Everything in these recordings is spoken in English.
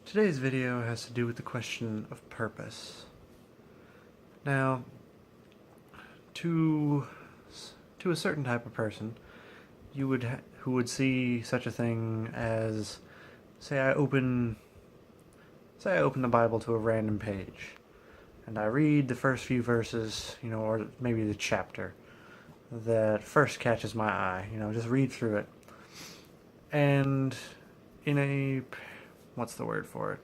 Today's video has to do with the question of purpose. Now, to a certain type of person, who would see such a thing as, say I open the Bible to a random page, and I read the first few verses, or maybe the chapter that first catches my eye, just read through it. And in a, what's the word for it?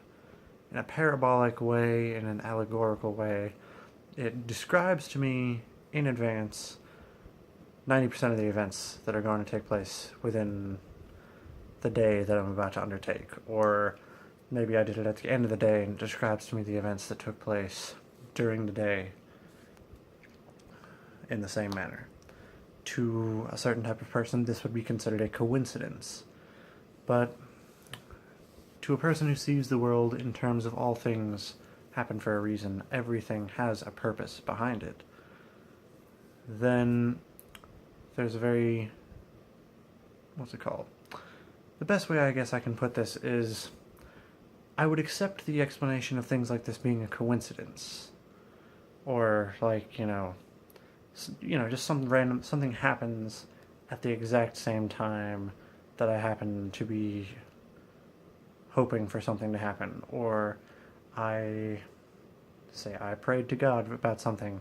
In a parabolic way, in an allegorical way, it describes to me in advance 90% of the events that are going to take place within the day that I'm about to undertake. Or maybe I did it at the end of the day and it describes to me the events that took place during the day in the same manner. To a certain type of person, this would be considered a coincidence. But to a person who sees the world in terms of all things happen for a reason, everything has a purpose behind it, then there's a very, what's it called? The best way I guess I can put this is, I would accept the explanation of things like this being a coincidence. Or like, just something happens at the exact same time that I happen to be hoping for something to happen, or I prayed to God about something,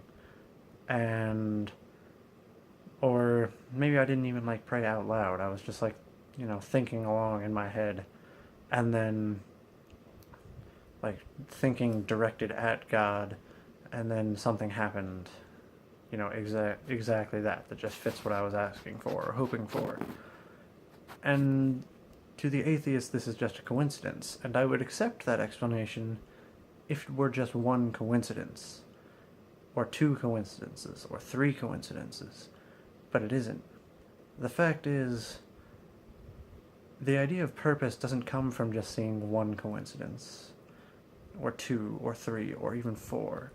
or maybe I didn't even pray out loud. I was just thinking along in my head, and then thinking directed at God, and then something happened, exactly that just fits what I was asking for or hoping for. And to the atheist, this is just a coincidence, and I would accept that explanation if it were just one coincidence, or two coincidences, or three coincidences, but it isn't. The fact is, the idea of purpose doesn't come from just seeing one coincidence, or two, or three, or even four.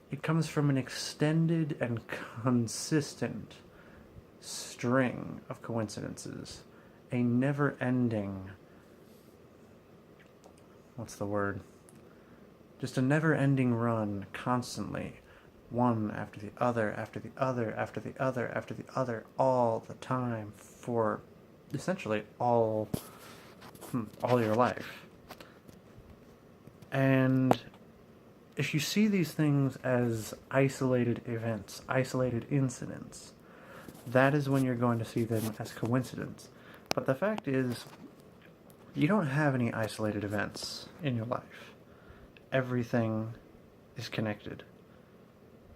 It comes from an extended and consistent string of coincidences. A never-ending, just a never-ending run, constantly, one after the other, after the other, after the other, after the other, all the time, for essentially all your life. And if you see these things as isolated events, isolated incidents, that is when you're going to see them as coincidence. But the fact is, you don't have any isolated events in your life. Everything is connected.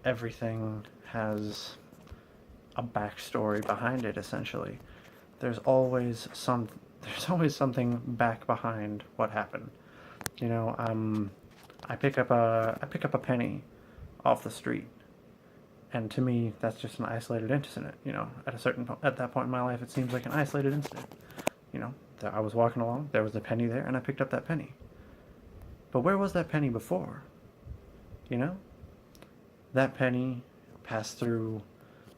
Everything has a backstory behind it, essentially. There's always something back behind what happened. I pick up a penny off the street, and to me, that's just an isolated incident. At that point in my life, it seems like an isolated incident. I was walking along, there was a penny there, and I picked up that penny. But where was that penny before? That penny passed through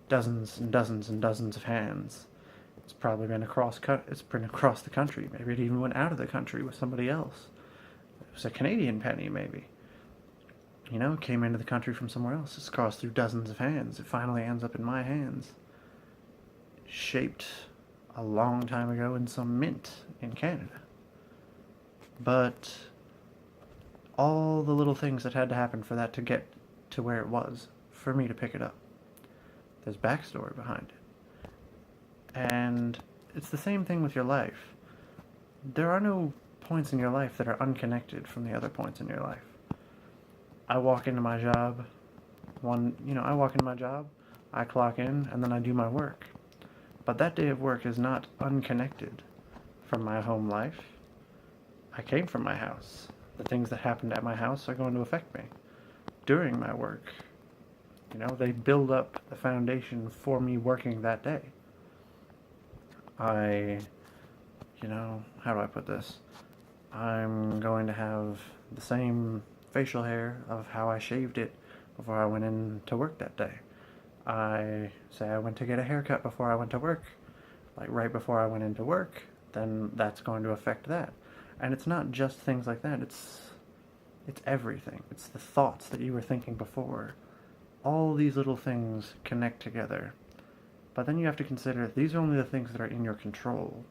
dozens and dozens and dozens of hands. It's probably been across the country. Maybe it even went out of the country with somebody else. It was a Canadian penny, maybe. It came into the country from somewhere else. It's crossed through dozens of hands. It finally ends up in my hands. Shaped a long time ago in some mint in Canada. But all the little things that had to happen for that to get to where it was, for me to pick it up. There's backstory behind it. And it's the same thing with your life. There are no points in your life that are unconnected from the other points in your life. I walk into my job, I clock in, and then I do my work. But that day of work is not unconnected from my home life. I came from my house. The things that happened at my house are going to affect me during my work. They build up the foundation for me working that day. How do I put this? I'm going to have the same facial hair of how I shaved it before I went in to work that day. I went to get a haircut before I went to work, right before I went into work, then that's going to affect that. And it's not just things like that, it's everything. It's the thoughts that you were thinking before. All these little things connect together. But then you have to consider these are only the things that are in your control.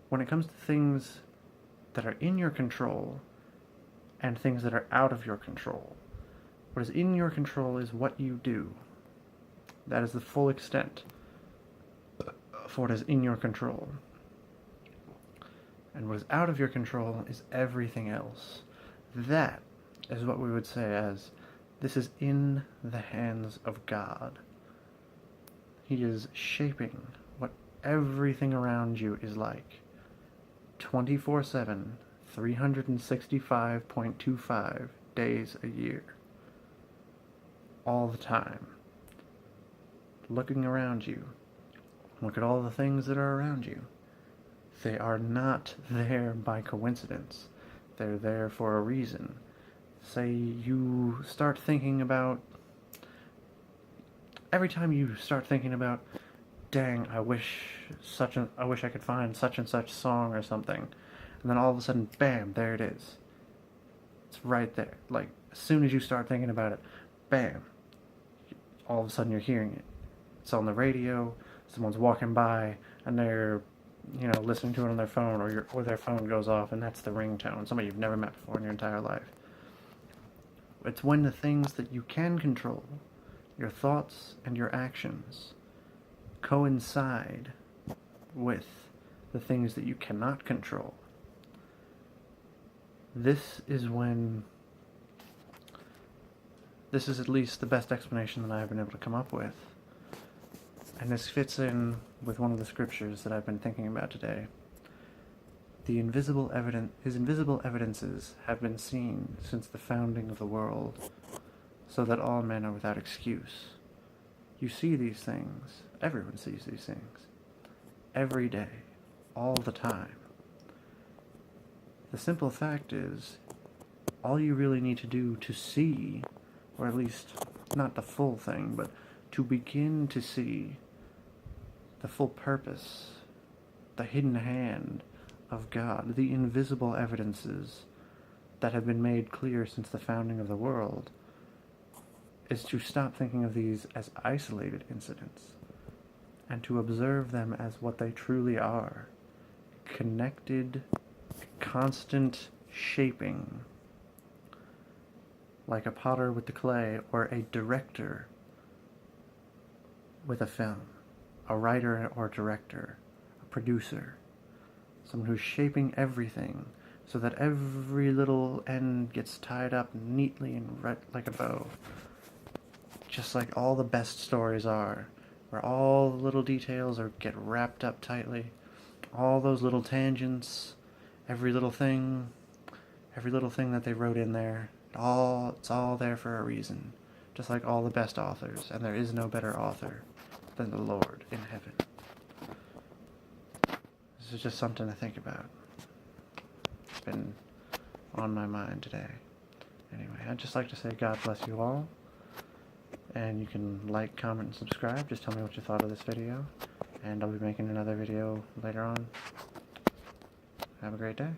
When it comes to things that are in your control and things that are out of your control, what is in your control is what you do. That is the full extent of what is in your control. And what is out of your control is everything else. That is what we would say as, this is in the hands of God. He is shaping what everything around you is like. 24/7, 365.25 days a year. All the time. Looking around you. Look at all the things that are around you. They are not there by coincidence. They're there for a reason. Say you start thinking about... Every time you start thinking about, dang, I wish I could find such and such song or something, and then all of a sudden, bam, there it is. It's right there. Like, as soon as you start thinking about it, bam, all of a sudden you're hearing it. It's on the radio, someone's walking by, and they're, listening to it on their phone, or their phone goes off, and that's the ringtone. Somebody you've never met before in your entire life. It's when the things that you can control, your thoughts and your actions, coincide with the things that you cannot control. This is at least the best explanation that I've been able to come up with. And this fits in with one of the scriptures that I've been thinking about today. His invisible evidences have been seen since the founding of the world, so that all men are without excuse. You see these things. Everyone sees these things. Every day. All the time. The simple fact is, all you really need to do to see, or at least not the full thing, but to begin to see the full purpose, the hidden hand of God, the invisible evidences that have been made clear since the founding of the world, is to stop thinking of these as isolated incidents and to observe them as what they truly are: connected, constant shaping, like a potter with the clay, or a director with a film, a writer or director, a producer, someone who's shaping everything so that every little end gets tied up neatly and right like a bow. Just like all the best stories are, where all the little details get wrapped up tightly, all those little tangents, every little thing that they wrote in there, it's all there for a reason. Just like all the best authors, and there is no better author than the Lord in heaven. This is just something to think about. It's been on my mind today. Anyway, I'd just like to say God bless you all. And you can like, comment, and subscribe. Just tell me what you thought of this video. And I'll be making another video later on. Have a great day.